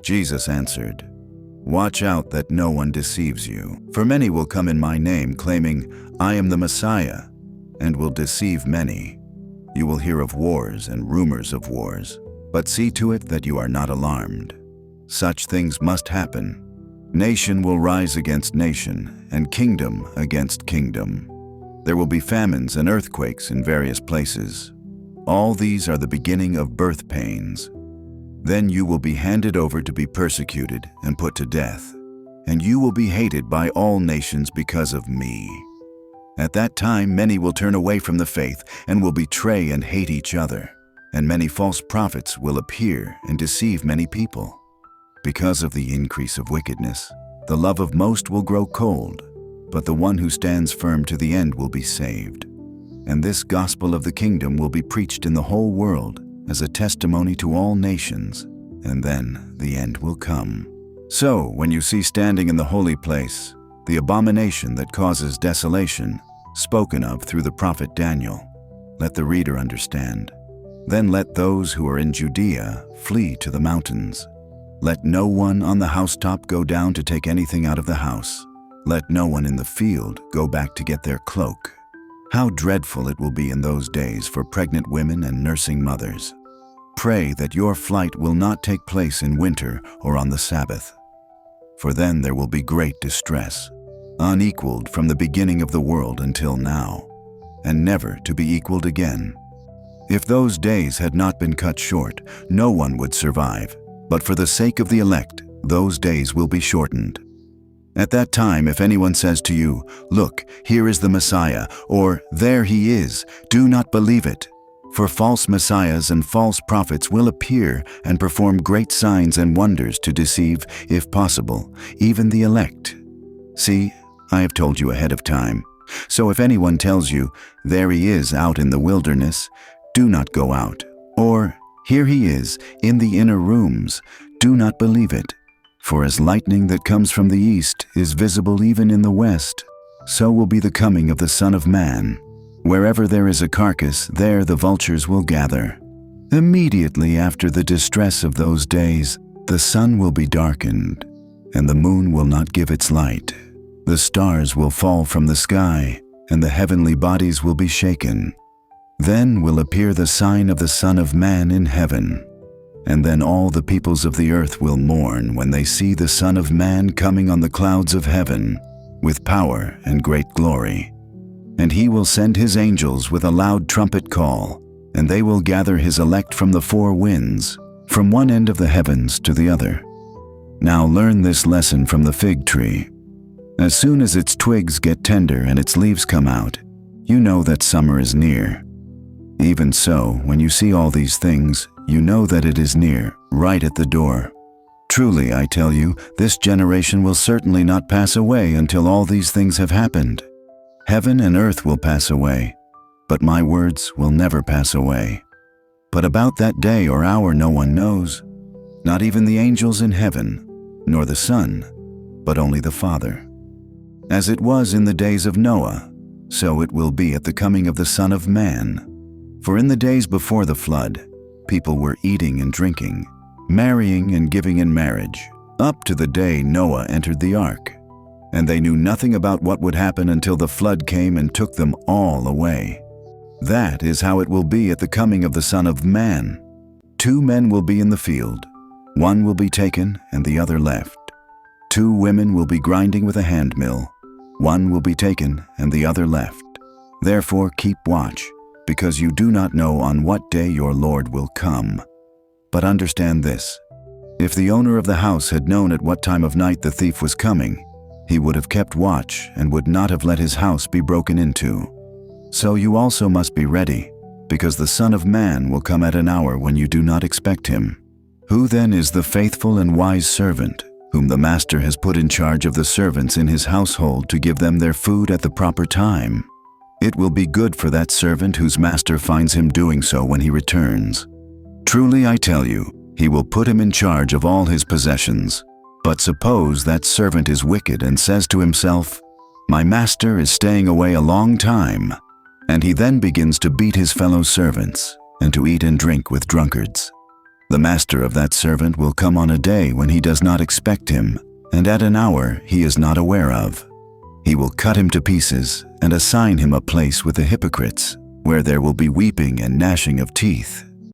Jesus answered, "Watch out that no one deceives you, for many will come in my name, claiming, 'I am the Messiah,' and will deceive many. You will hear of wars and rumors of wars, but see to it that you are not alarmed. Such things must happen. Nation will rise against nation, and kingdom against kingdom. There will be famines and earthquakes in various places. All these are the beginning of birth pains. Then you will be handed over to be persecuted and put to death, and you will be hated by all nations because of me. At that time many will turn away from the faith and will betray and hate each other, and many false prophets will appear and deceive many people. Because of the increase of wickedness, the love of most will grow cold, but the one who stands firm to the end will be saved. And this gospel of the kingdom will be preached in the whole world as a testimony to all nations, and then the end will come. So, when you see standing in the holy place the abomination that causes desolation, spoken of through the prophet Daniel, let the reader understand. Then let those who are in Judea flee to the mountains. Let no one on the housetop go down to take anything out of the house. Let no one in the field go back to get their cloak. How dreadful it will be in those days for pregnant women and nursing mothers. Pray that your flight will not take place in winter or on the Sabbath, for then there will be great distress, unequaled from the beginning of the world until now, and never to be equaled again. If those days had not been cut short, no one would survive, but for the sake of the elect, those days will be shortened. At that time, if anyone says to you, 'Look, here is the Messiah,' or 'There he is,' do not believe it. For false messiahs and false prophets will appear and perform great signs and wonders to deceive, if possible, even the elect. See, I have told you ahead of time. So if anyone tells you, 'There he is out in the wilderness,' do not go out. Or, 'Here he is in the inner rooms,' do not believe it. For as lightning that comes from the east is visible even in the west, so will be the coming of the Son of Man. Wherever there is a carcass, there the vultures will gather. Immediately after the distress of those days, the sun will be darkened, and the moon will not give its light. The stars will fall from the sky, and the heavenly bodies will be shaken. Then will appear the sign of the Son of Man in heaven. And then all the peoples of the earth will mourn when they see the Son of Man coming on the clouds of heaven, with power and great glory. And he will send his angels with a loud trumpet call, and they will gather his elect from the four winds, from one end of the heavens to the other. Now learn this lesson from the fig tree. As soon as its twigs get tender and its leaves come out, you know that summer is near. Even so, when you see all these things, you know that it is near, right at the door. Truly, I tell you, this generation will certainly not pass away until all these things have happened. Heaven and earth will pass away, but my words will never pass away. But about that day or hour no one knows, not even the angels in heaven, nor the Son, but only the Father. As it was in the days of Noah, so it will be at the coming of the Son of Man. For in the days before the flood, people were eating and drinking, marrying and giving in marriage, up to the day Noah entered the ark. And they knew nothing about what would happen until the flood came and took them all away. That is how it will be at the coming of the Son of Man. 2 men will be in the field. One will be taken and the other left. 2 women will be grinding with a handmill. One will be taken and the other left. Therefore keep watch, because you do not know on what day your Lord will come. But understand this: if the owner of the house had known at what time of night the thief was coming, he would have kept watch and would not have let his house be broken into. So you also must be ready, because the Son of Man will come at an hour when you do not expect him. Who then is the faithful and wise servant, whom the master has put in charge of the servants in his household to give them their food at the proper time? It will be good for that servant whose master finds him doing so when he returns. Truly I tell you, he will put him in charge of all his possessions. But suppose that servant is wicked and says to himself, 'My master is staying away a long time,' and he then begins to beat his fellow servants and to eat and drink with drunkards. The master of that servant will come on a day when he does not expect him, and at an hour he is not aware of. He will cut him to pieces and assign him a place with the hypocrites, where there will be weeping and gnashing of teeth.